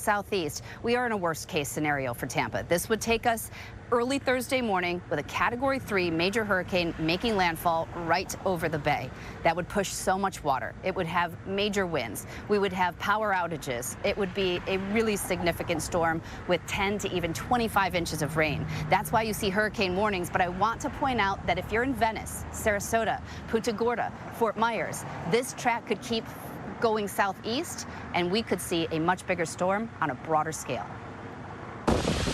southeast, we are in a worst case scenario for Tampa. This would take us early Thursday morning with a Category 3 major hurricane making landfall right over the bay. That would push so much water. It would have major winds. We would have power outages. It would be a really significant storm with 10 to even 25 inches of rain. That's why you see hurricane warnings, but I want to point out that if you're in Venice, Sarasota, Punta Gorda, Fort Myers, this track could keep going southeast, and we could see a much bigger storm on a broader scale.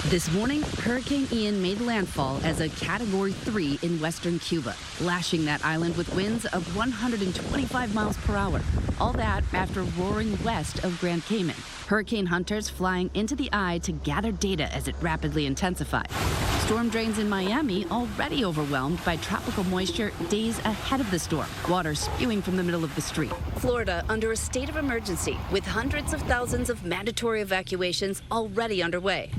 This morning, Hurricane Ian made landfall as a Category 3 in western Cuba, lashing that island with winds of 125 miles per hour. All that after roaring west of Grand Cayman. Hurricane hunters flying into the eye to gather data as it rapidly intensified. Storm drains in Miami already overwhelmed by tropical moisture days ahead of the storm. Water spewing from the middle of the street. Florida under a state of emergency with hundreds of thousands of mandatory evacuations already underway.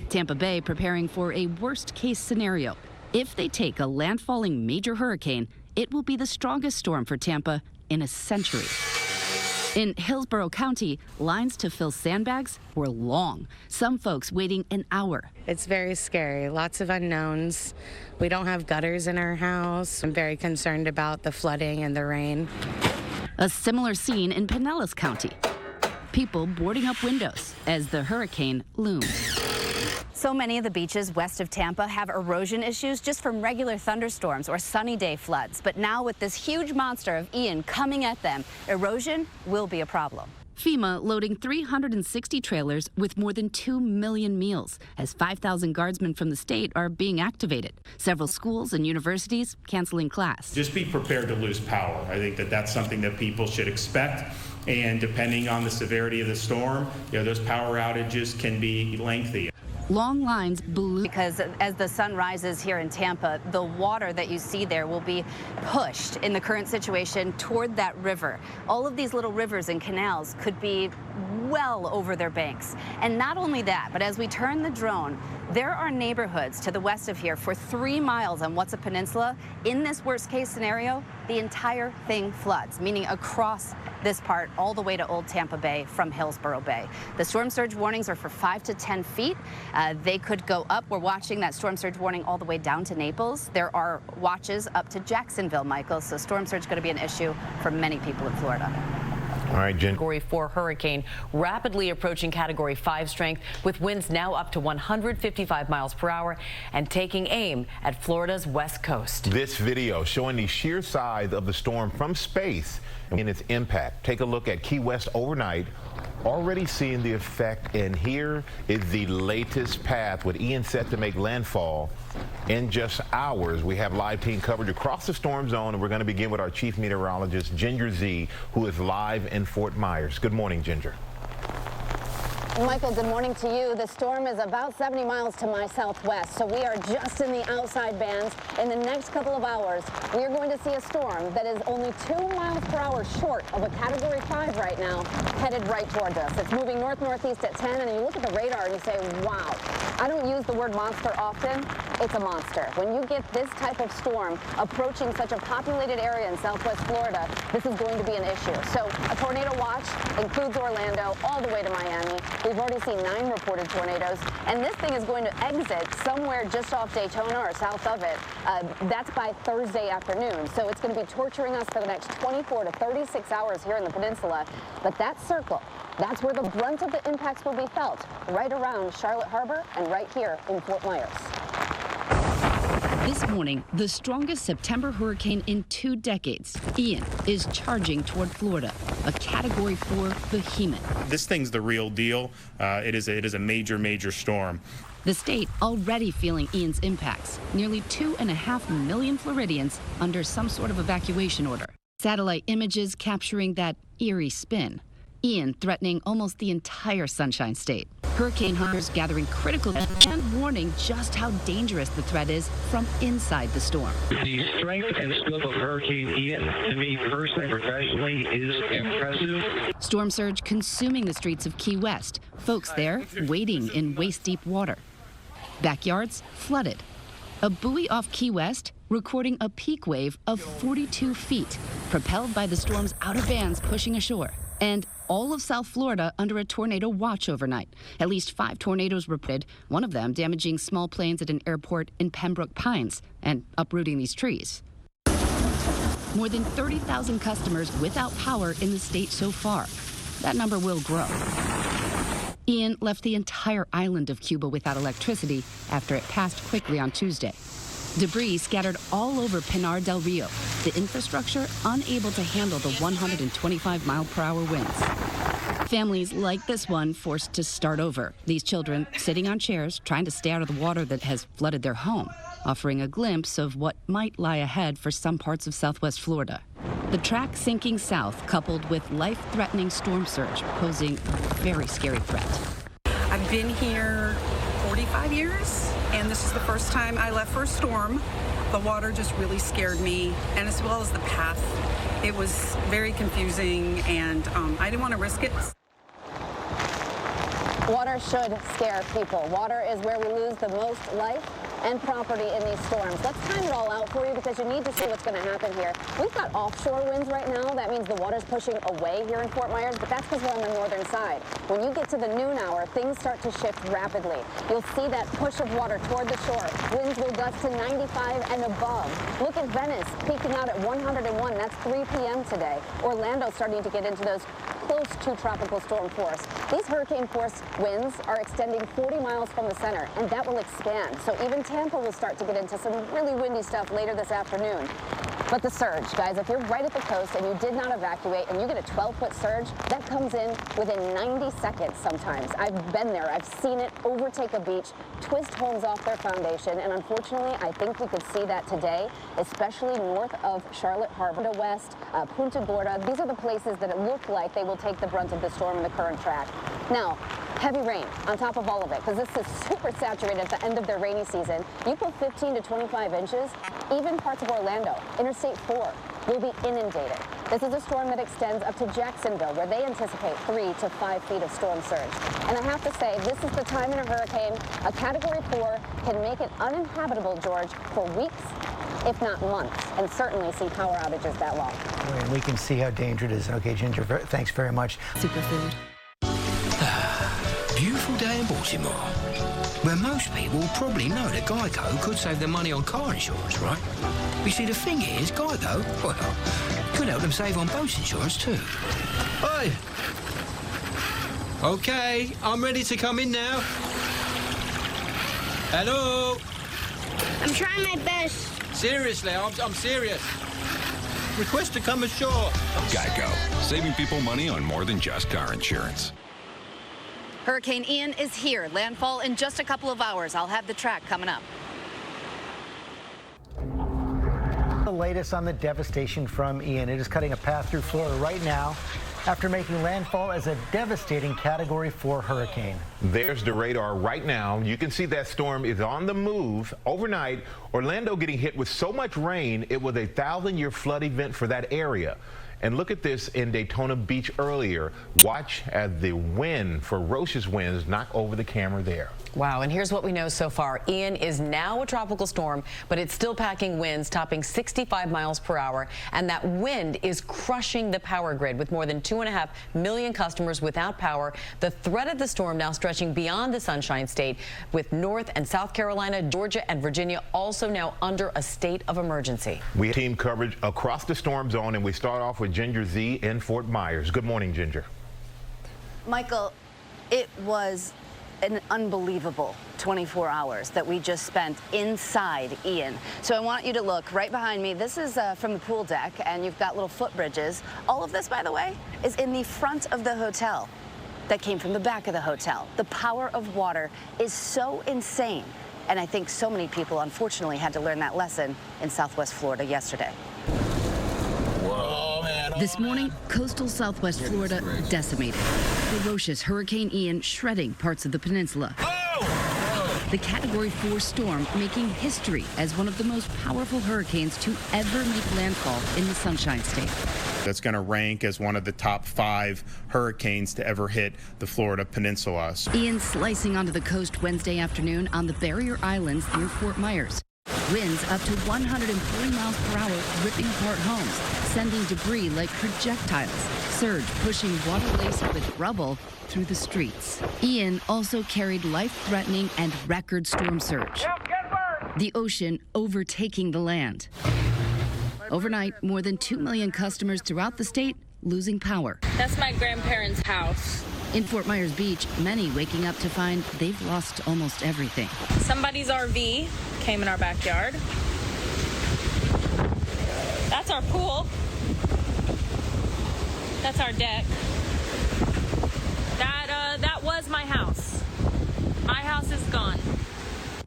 Tampa Bay preparing for a worst-case scenario. If they take a landfalling major hurricane, it will be the strongest storm for Tampa in a century. In Hillsborough County, lines to fill sandbags were long, some folks waiting an hour. It's very scary, lots of unknowns. We don't have gutters in our house. I'm very concerned about the flooding and the rain. A similar scene in Pinellas County. People boarding up windows as the hurricane looms. So many of the beaches west of Tampa have erosion issues just from regular thunderstorms or sunny day floods. But now with this huge monster of Ian coming at them, erosion will be a problem. FEMA loading 360 trailers with more than 2 million meals as 5,000 guardsmen from the state are being activated. Several schools and universities canceling class. Just be prepared to lose power. I think that that's something that people should expect. And depending on the severity of the storm, those power outages can be lengthy. Long lines blew. Because as the sun rises here in Tampa, the water that you see there will be pushed in the current situation toward that river. All of these little rivers and canals could be well over their banks. And not only that, but as we turn the drone, there are neighborhoods to the west of here for 3 miles on What's a Peninsula. In this worst case scenario, the entire thing floods, meaning across this part all the way to Old Tampa Bay from Hillsborough Bay. The storm surge warnings are for 5 to 10 feet. They could go up. We're watching that storm surge warning all the way down to Naples. There are watches up to Jacksonville, Michael. So storm surge is going to be an issue for many people in Florida. All right, Jen. Category 4 hurricane rapidly approaching Category 5 strength with winds now up to 155 miles per hour and taking aim at Florida's west coast. This video showing the sheer size of the storm from space and its impact. Take a look at Key West overnight. Already seeing the effect, and here is the latest path with Ian set to make landfall in just hours. We have live team coverage across the storm zone, and we're going to begin with our chief meteorologist, Ginger Zee, who is live in Fort Myers. Good morning, Ginger. Michael, good morning to you. The storm is about 70 miles to my southwest, so we are just in the outside bands. In the next couple of hours, we are going to see a storm that is only 2 miles per hour short of a Category 5 right now, headed right toward us. It's moving north-northeast at 10, and you look at the radar and you say, wow. I don't use the word monster often. It's a monster. When you get this type of storm approaching such a populated area in southwest Florida, this is going to be an issue. So a tornado watch includes Orlando all the way to Miami. We've already seen 9 reported tornadoes, and this thing is going to exit somewhere just off Daytona or south of it. That's by Thursday afternoon, so it's going to be torturing us for the next 24 to 36 hours here in the peninsula. But that circle, that's where the brunt of the impacts will be felt, right around Charlotte Harbor and right here in Fort Myers. This morning, the strongest September hurricane in 2 decades, Ian, is charging toward Florida, a Category 4 behemoth. This thing's the real deal. It is a major, major storm. The state already feeling Ian's impacts. Nearly 2.5 million Floridians under some sort of evacuation order. Satellite images capturing that eerie spin. Ian threatening almost the entire Sunshine State. Hurricane hunters gathering critical and warning just how dangerous the threat is from inside the storm. The strength and scope of Hurricane Ian, to me personally, professionally, is impressive. Storm surge consuming the streets of Key West. Folks there wading in waist-deep water. Backyards flooded. A buoy off Key West recording a peak wave of 42 feet, propelled by the storm's outer bands pushing ashore. And all of South Florida under a tornado watch overnight. At least 5 tornadoes reported, one of them damaging small planes at an airport in Pembroke Pines and uprooting these trees. More than 30,000 customers without power in the state so far. That number will grow. Ian left the entire island of Cuba without electricity after it passed quickly on Tuesday. Debris scattered all over Pinar del Rio, the infrastructure unable to handle the 125-mile-per-hour winds. Families like this one forced to start over, these children sitting on chairs trying to stay out of the water that has flooded their home, offering a glimpse of what might lie ahead for some parts of Southwest Florida. The track sinking south, coupled with life-threatening storm surge, posing a very scary threat. I've been here 45 years, and this is the first time I left for a storm. The water just really scared me, and as well as the path. It was very confusing, and I didn't want to risk it. Water should scare people. Water is where we lose the most life and property in these storms. Let's time it all out for you because you need to see what's going to happen here. We've got offshore winds right now. That means the water's pushing away here in Fort Myers, but that's because we're on the northern side. When you get to the noon hour, things start to shift rapidly. You'll see that push of water toward the shore. Winds will gust to 95 and above. Look at Venice peaking out at 101. That's 3 p.m. today. Orlando's starting to get into those close to tropical storm force. These hurricane force winds are extending 40 miles from the center, and that will expand. So even Tampa will start to get into some really windy stuff later this afternoon. But the surge, guys, if you're right at the coast and you did not evacuate and you get a 12-foot surge, that comes in within 90 seconds sometimes. I've been there. I've seen it overtake a beach, twist homes off their foundation, and unfortunately, I think we could see that today, especially north of Charlotte Harbor, west, Punta Gorda. These are the places that it look like they will take the brunt of the storm in the current track. Now, heavy rain on top of all of it, because this is super saturated at the end of their rainy season. You put 15 to 25 inches, even parts of Orlando, Interstate 4 will be inundated. This is a storm that extends up to Jacksonville, where they anticipate 3 to 5 feet of storm surge. And I have to say, this is the time in a hurricane, a Category 4 can make it uninhabitable, George, for weeks, if not months, and certainly see power outages that long. And we can see how dangerous it is. Okay, Ginger, thanks very much. Superfood. Beautiful day in Baltimore, where most people probably know that Geico could save them money on car insurance, right? You see, the thing is, Geico, well, could help them save on boat insurance too. Oi! Okay, I'm ready to come in now. Hello? I'm trying my best. Seriously, I'm serious. Request to come ashore. Geico, saving people money on more than just car insurance. Hurricane Ian is here. Landfall in just a couple of hours. I'll have the track coming up. The latest on the devastation from Ian. It is cutting a path through Florida right now after making landfall as a devastating Category 4 hurricane. There's the radar right now. You can see that storm is on the move. Overnight, Orlando getting hit with so much rain, it was a 1,000-year flood event for that area. And look at this in Daytona Beach earlier. Watch as the wind, ferocious winds, knock over the camera there. Wow, and here's what we know so far. Ian is now a tropical storm, but it's still packing winds topping 65 miles per hour, and that wind is crushing the power grid with more than 2.5 million customers without power. The threat of the storm now stretching beyond the Sunshine State, with North and South Carolina, Georgia, and Virginia also now under a state of emergency. We have team coverage across the storm zone, and we start off with Ginger Zee in Fort Myers. Good morning, Ginger. Michael, it was an unbelievable 24 hours that we just spent inside Ian. So I want you to look right behind me. This is from the pool deck, and you've got little footbridges. All of this, by the way, is in the front of the hotel that came from the back of the hotel. The power of water is so insane, and I think so many people, unfortunately, had to learn that lesson in Southwest Florida yesterday. This morning, coastal Southwest Florida decimated. Ferocious Hurricane Ian shredding parts of the peninsula. The Category 4 storm making history as one of the most powerful hurricanes to ever make landfall in the Sunshine State. That's going to rank as one of the top 5 hurricanes to ever hit the Florida Peninsula. Ian slicing onto the coast Wednesday afternoon on the Barrier Islands near Fort Myers. Winds up to 140 miles per hour ripping apart homes, sending debris like projectiles surge pushing water laced with rubble through the streets. Ian also carried life-threatening and record storm surge. The ocean overtaking the land. Overnight, more than 2 million customers throughout the state losing power. That's my grandparents' house. In Fort Myers Beach, many waking up to find they've lost almost everything. Somebody's RV came in our backyard. That's our pool. That's our deck. That was my house. My house is gone.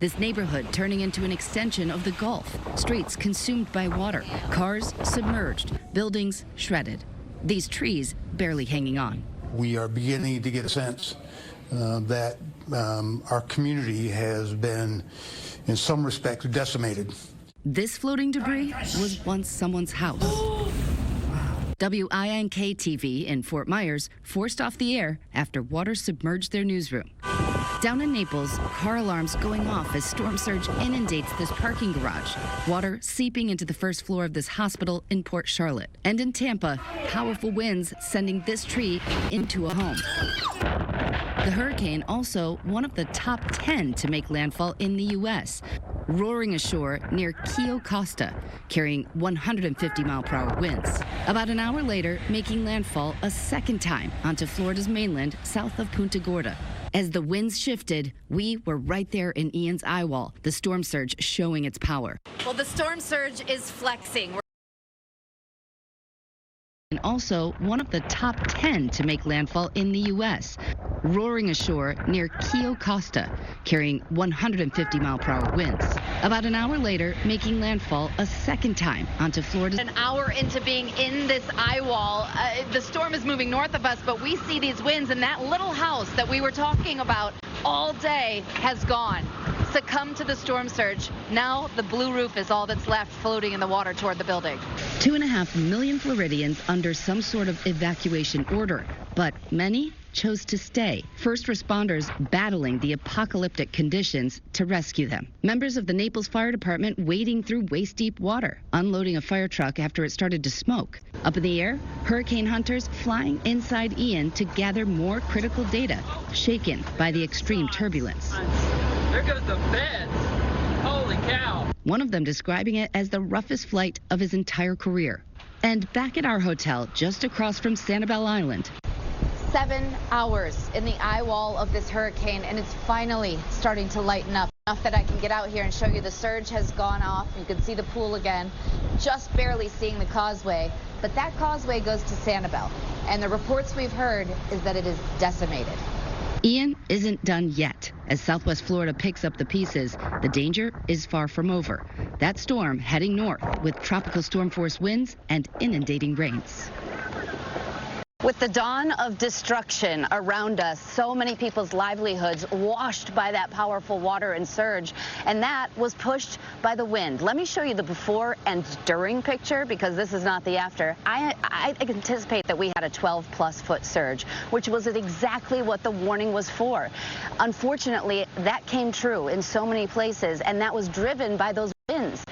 This neighborhood turning into an extension of the Gulf. Streets consumed by water, cars submerged, buildings shredded. These trees barely hanging on. We are beginning to get a sense that our community has been, in some respects, decimated. This floating debris was once someone's house. WINK-TV in Fort Myers forced off the air after water submerged their newsroom. Down in Naples, car alarms going off as storm surge inundates this parking garage. Water seeping into the first floor of this hospital in Port Charlotte. And in Tampa, powerful winds sending this tree into a home. The hurricane also one of the top 10 to make landfall in the U.S., roaring ashore near Kio Costa, carrying 150-mile-per-hour winds. About an hour later, making landfall a second time onto Florida's mainland south of Punta Gorda. As the winds shifted, we were right there in Ian's eye wall, the storm surge showing its power. Well, the storm surge is flexing. And also one of the top 10 to make landfall in the U.S., roaring ashore near Kio Costa, carrying 150-mile-per-hour winds. About an hour later, making landfall a second time onto Florida. An hour into being in this eye wall, the storm is moving north of us, but we see these winds, and that little house that we were talking about all day has gone. Succumbed to the storm surge. Now the blue roof is all that's left floating in the water toward the building. 2.5 million Floridians under some sort of evacuation order, but many chose to stay. First responders battling the apocalyptic conditions to rescue them. Members of the Naples Fire Department wading through waist-deep water, unloading a fire truck after it started to smoke. Up in the air, hurricane hunters flying inside Ian to gather more critical data, shaken by the extreme turbulence. There goes the VIDS. Holy cow. One of them describing it as the roughest flight of his entire career. And back at our hotel just across from Sanibel Island. 7 hours in the eye wall of this hurricane, and it's finally starting to lighten up enough that I can get out here and show you the surge has gone off. You can see the pool again, just barely seeing the causeway, but that causeway goes to Sanibel, and the reports we've heard is that it is decimated. Ian isn't done yet. As Southwest Florida picks up the pieces, the danger is far from over. That storm heading north with tropical storm force winds and inundating rains. With the dawn of destruction around us, so many people's livelihoods washed by that powerful water and surge, and that was pushed by the wind. Let me show you the before and during picture, because this is not the after. I anticipate that we had a 12-plus foot surge, which was exactly what the warning was for. Unfortunately, that came true in so many places, and that was driven by those winds.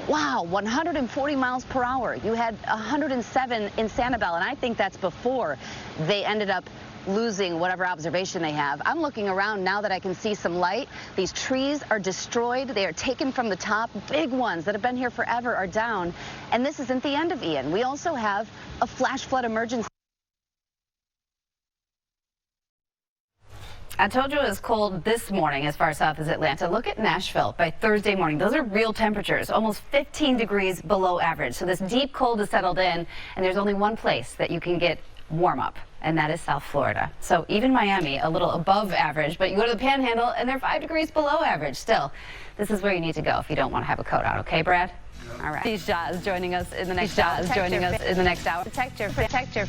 Wow, 140 miles per hour. You had 107 in Sanibel, and I think that's before they ended up losing whatever observation they have. I'm looking around now that I can see some light. These trees are destroyed. They are taken from the top. Big ones that have been here forever are down. And this isn't the end of Ian. We also have a flash flood emergency. I told you it was cold this morning as far south as Atlanta. Look at Nashville by Thursday morning. Those are real temperatures, almost 15 degrees below average. So this deep cold has settled in, and there's only one place that you can get warm up, and that is South Florida. So even Miami, a little above average, but you go to the Panhandle, and they're 5 degrees below average. Still, this is where you need to go if you don't want to have a coat on. Okay, Brad? All right. These Jaws joining us in the next hour. Protect your.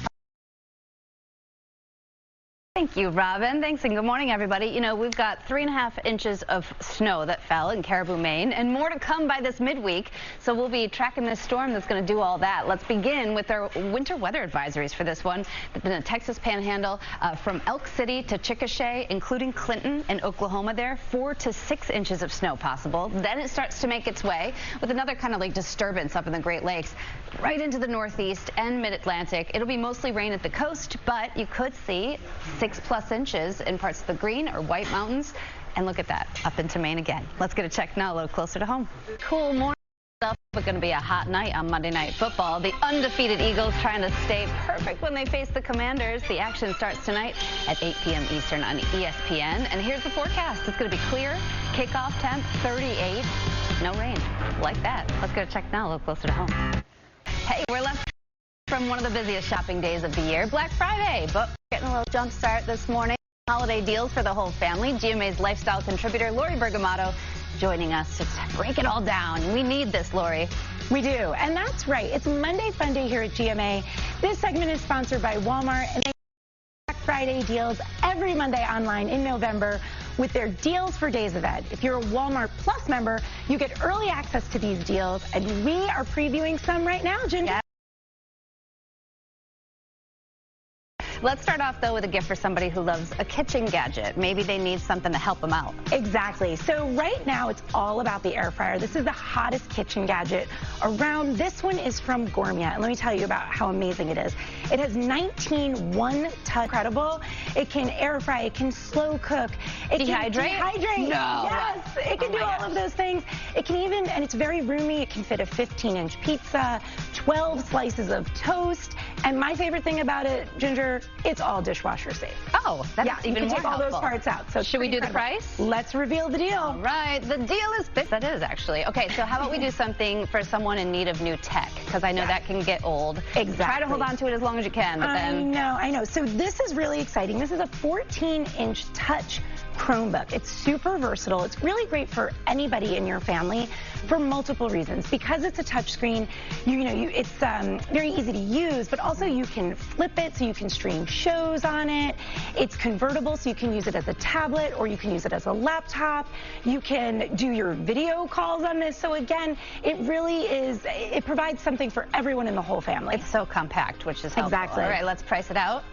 Thank you, Robin. Thanks, and good morning, everybody. You know, we've got 3.5 inches of snow that fell in Caribou, Maine, and more to come by this midweek. So we'll be tracking this storm that's going to do all that. Let's begin with our winter weather advisories for this one. The Texas Panhandle from Elk City to Chickasha, including Clinton and Oklahoma there, 4 to 6 inches of snow possible. Then it starts to make its way with another kind of like disturbance up in the Great Lakes. right into the northeast and mid-Atlantic. It'll be mostly rain at the coast, but you could see 6+ inches in parts of the Green or White Mountains. And look at that, up into Maine again. Let's get a check now a little closer to home. Cool morning stuff, but going to be a hot night on Monday Night Football. The undefeated Eagles trying to stay perfect when they face the Commanders. The action starts tonight at 8 p.m. Eastern on ESPN. And here's the forecast. It's going to be clear. Kickoff temp 38. No rain. Like that. Let's get a check now a little closer to home. Hey, we're left from one of the busiest shopping days of the year, Black Friday. But we're getting a little jump start this morning. Holiday deals for the whole family. GMA's lifestyle contributor, Lori Bergamato, joining us to break it all down. We need this, Lori. We do, and that's right. It's Monday Fun Day here at GMA. This segment is sponsored by Walmart, and they Black Friday deals every Monday online in November with their Deals for Days event. If you're a Walmart Plus member, you get early access to these deals, and we are previewing some right now, Ginger. Yeah. Let's start off, though, with a gift for somebody who loves a kitchen gadget. Maybe they need something to help them out. Exactly. So right now, it's all about the air fryer. This is the hottest kitchen gadget around. This one is from Gourmet, and let me tell you about how amazing it is. It has 19 one-touch. Incredible. It can air fry. It can slow cook. It Dehydrate? Can dehydrate. No. Yes. It can do all of those things. It can even, and it's very roomy. It can fit a 15-inch pizza, 12 slices of toast, and my favorite thing about it, Ginger, it's all dishwasher safe. Oh, that's even you can more take all helpful. those parts out. So should we do the price? Let's reveal the deal. All right, the deal is big. That is actually. Okay, so how about we do something for someone in need of new tech? Because I know that can get old. Exactly. Try to hold on to it as long as you can, but then. I know. So this is really exciting. This is a 14-inch touch Chromebook. It's super versatile. It's really great for anybody in your family for multiple reasons. Because it's a touch screen, it's very easy to use, but also you can flip it so you can stream shows on it. It's convertible, so you can use it as a tablet or you can use it as a laptop. You can do your video calls on this. So again, it really is, it provides something for everyone in the whole family. It's so compact, which is helpful. Exactly. All right, let's price it out.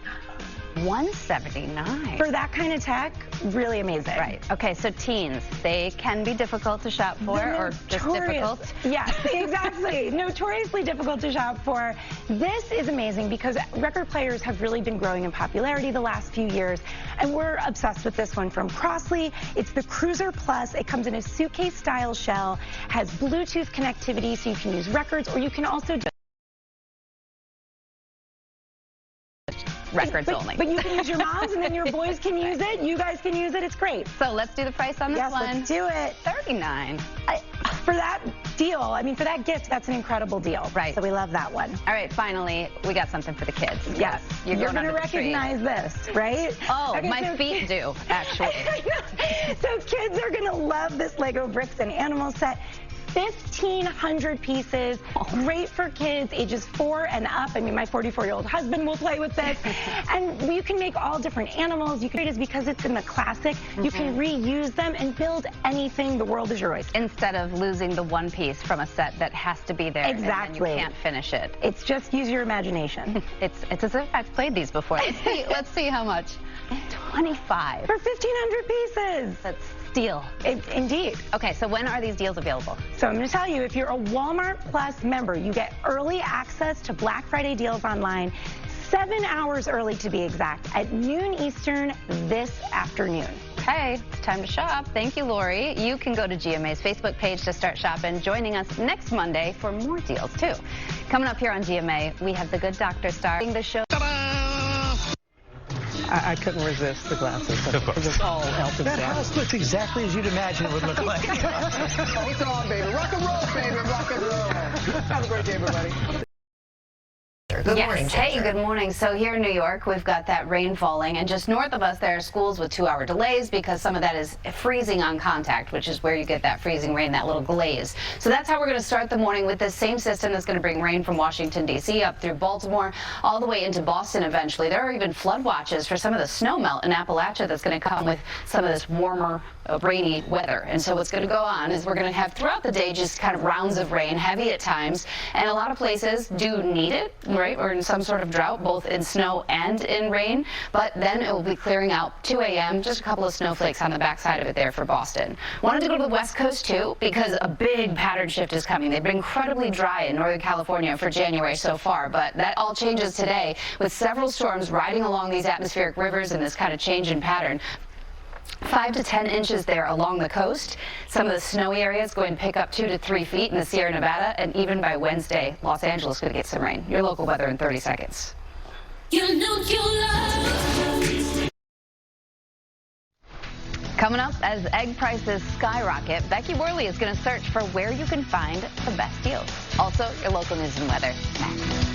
$179. For that kind of tech, really amazing. Right. Okay, so teens, they can be difficult to shop for or just difficult. Yes, exactly. Notoriously difficult to shop for. This is amazing because record players have really been growing in popularity the last few years, and we're obsessed with this one from Crossley. It's the Cruiser Plus. It comes in a suitcase-style shell, has Bluetooth connectivity so you can use records, or you can also do records only. But you can use your mom's, and then your boys can use it. You guys can use it. It's great. So let's do the price on this one. Let's do it. $39. For that deal, for that gift, that's an incredible deal. Right. So we love that one. All right, finally, we got something for the kids. Yes. You're going to recognize this, right? Oh, okay, my feet do, actually. So kids are going to love this Lego Bricks and Animals set. 1,500 pieces, great for kids ages 4 and up. My 44-year-old husband will play with this. And you can make all different animals. You can it is because it's in the classic. You can reuse them and build anything. The world is your oyster. Instead of losing the one piece from a set that has to be there. Exactly. And you can't finish it. It's just use your imagination. It's as if I've played these before. Let's see how much. $25. For 1,500 pieces. That's steal. Indeed. Okay, so when are these deals available? So I'm going to tell you, if you're a Walmart Plus member, you get early access to Black Friday deals online, 7 hours early to be exact, at noon Eastern this afternoon. Okay, it's time to shop. Thank you, Lori. You can go to GMA's Facebook page to start shopping. Joining us next Monday for more deals, too. Coming up here on GMA, we have the Good Doctor starting the show. I couldn't resist the glasses. It just all helped That house looks exactly as you'd imagine it would look like. It's on, baby. Rock and roll, baby. Rock and roll. Have a great day, everybody. Good morning. Hey, good morning. So here in New York, we've got that rain falling, and just north of us, there are schools with 2-hour delays because some of that is freezing on contact, which is where you get that freezing rain, that little glaze. So that's how we're going to start the morning with this same system that's going to bring rain from Washington, D.C. up through Baltimore, all the way into Boston eventually. There are even flood watches for some of the snow melt in Appalachia that's going to come with some of this warmer, rainy weather. And so what's going to go on is we're going to have throughout the day just kind of rounds of rain, heavy at times, and a lot of places do need it, right? right? We're in some sort of drought, both in snow and in rain, but then it will be clearing out 2 a.m., just a couple of snowflakes on the backside of it there for Boston. Wanted to go to the West Coast, too, because a big pattern shift is coming. They've been incredibly dry in Northern California for January so far, but that all changes today with several storms riding along these atmospheric rivers and this kind of change in pattern. 5 to 10 inches there along the coast. Some of the snowy areas going to pick up 2 to 3 feet in the Sierra Nevada, and even by Wednesday, Los Angeles could get some rain. Your local weather in 30 seconds. Coming up, as egg prices skyrocket, Becky Worley is going to search for where you can find the best deals. Also, your local news and weather next.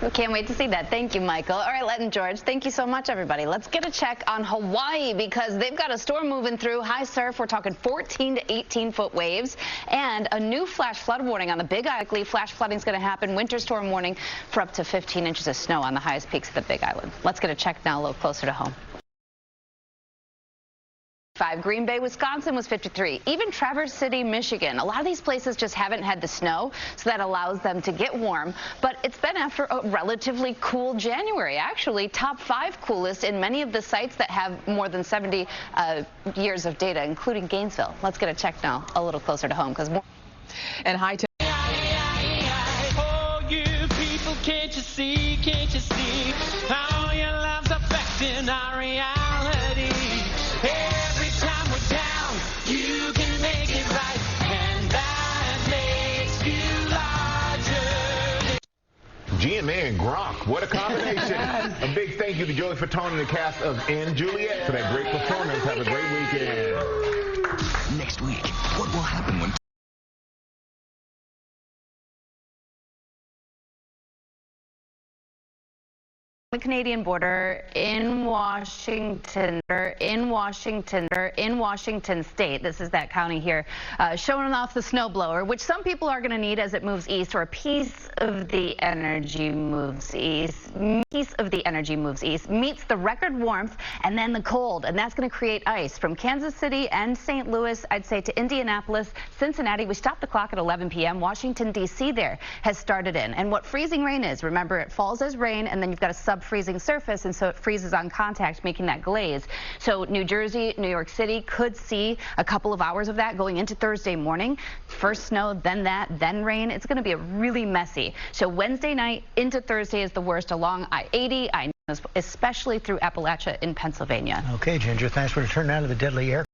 We can't wait to see that. Thank you, Michael. All right, Let and George, thank you so much, everybody. Let's get a check on Hawaii because they've got a storm moving through. High surf, we're talking 14 to 18-foot waves, and a new flash flood warning on the Big Island. Flash flooding is going to happen. Winter storm warning for up to 15 inches of snow on the highest peaks of the Big Island. Let's get a check now a little closer to home. Green Bay, Wisconsin was 53. Even Traverse City, Michigan. A lot of these places just haven't had the snow, so that allows them to get warm. But it's been after a relatively cool January. Actually, top 5 coolest in many of the sites that have more than 70 years of data, including Gainesville. Let's get a check now a little closer to home because more. And high. Oh, you people, can't you see how your love's affecting our reality? Every time we're down, you can make it right, and that makes you larger. GMA and Gronk, what a combination. A big thank you to Joey Fatone and the cast of And Juliet for that great performance. Have a great weekend. Next week, what will happen when The Canadian border in Washington State. This is that county here, showing off the snowblower, which some people are going to need as it moves east, or a piece of the energy moves east. Meets the record warmth and then the cold, and that's going to create ice from Kansas City and St. Louis, I'd say, to Indianapolis, Cincinnati. We stopped the clock at 11 p.m. Washington, D.C. there has started in. And what freezing rain is, remember, it falls as rain, and then you've got a sub-freezing surface, and so it freezes on contact, making that glaze. So New Jersey, New York City could see a couple of hours of that going into Thursday morning. First snow, then that, then rain. It's going to be really messy. So Wednesday night into Thursday is the worst along I-80, especially through Appalachia in Pennsylvania. Okay, Ginger, thanks for turning out of the deadly air.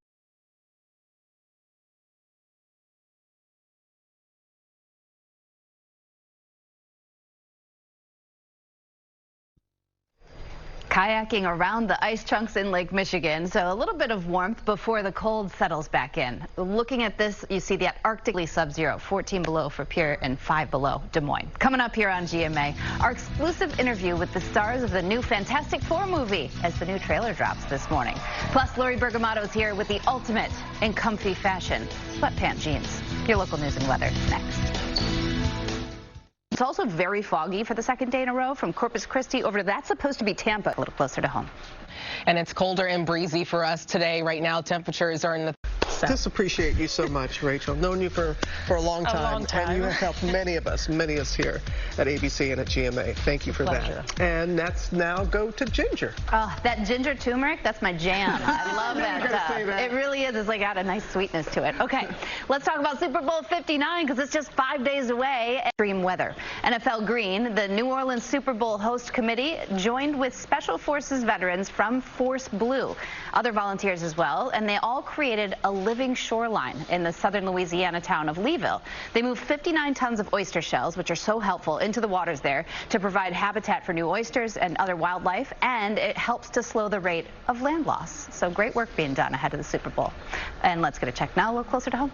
Kayaking around the ice chunks in Lake Michigan, so a little bit of warmth before the cold settles back in. Looking at this, you see that Arctically sub-zero, 14 below for Pierre and 5 below Des Moines. Coming up here on GMA, our exclusive interview with the stars of the new Fantastic Four movie as the new trailer drops this morning. Plus, Lori Bergamotto's here with the ultimate in comfy fashion, sweatpant jeans. Your local news and weather next. It's also very foggy for the second day in a row from Corpus Christi over to that's supposed to be Tampa, a little closer to home. And it's colder and breezy for us today. Right now, temperatures are in the Just appreciate you so much, Rachel. Known you for a long time. And you have helped many of us here at ABC and at GMA. Thank you for that. And let's now go to ginger. Oh, that ginger turmeric, that's my jam. I love that stuff. It really is. It's like got a nice sweetness to it. Okay, let's talk about Super Bowl 59 because it's just 5 days away. Extreme weather. NFL Green, the New Orleans Super Bowl host committee, joined with Special Forces veterans from Force Blue, other volunteers as well, and they all created a living shoreline in the southern Louisiana town of Leeville. They moved 59 tons of oyster shells, which are so helpful, into the waters there to provide habitat for new oysters and other wildlife, and it helps to slow the rate of land loss. So great work being done ahead of the Super Bowl. And let's get a check now a little closer to home.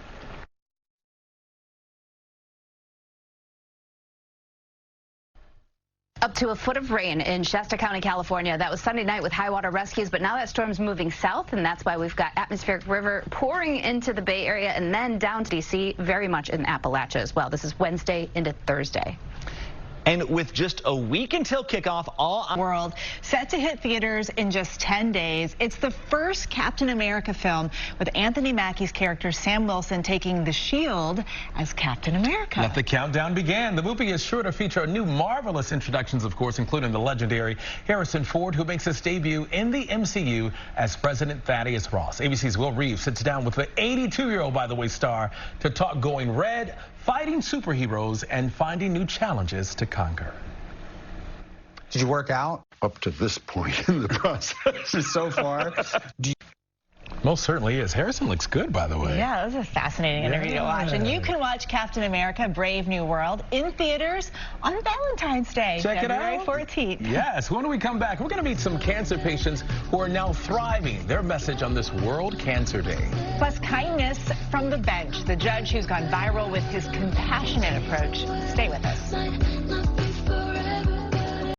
Up to a foot of rain in Shasta County, California. That was Sunday night with high water rescues, but now that storm's moving south, and that's why we've got atmospheric river pouring into the Bay Area and then down to D.C., very much in Appalachia as well. This is Wednesday into Thursday. And with just a week until kickoff, all world set to hit theaters in just 10 days. It's the first Captain America film with Anthony Mackie's character Sam Wilson taking the shield as Captain America. Let the countdown begin. The movie is sure to feature new marvelous introductions, of course, including the legendary Harrison Ford, who makes his debut in the MCU as President Thaddeus Ross. ABC's Will Reeves sits down with the 82-year-old, by the way, star to talk going red, fighting superheroes, and finding new challenges to conquer. Did you work out? Up to this point in the process so far? Most certainly is. Harrison looks good, by the way. Yeah, this is a fascinating interview to watch. And you can watch Captain America Brave New World in theaters on Valentine's Day, February 14th. Yes, when we come back, we're going to meet some cancer patients who are now thriving. Their message on this World Cancer Day. Plus, kindness from the bench, the judge who's gone viral with his compassionate approach. Stay with us.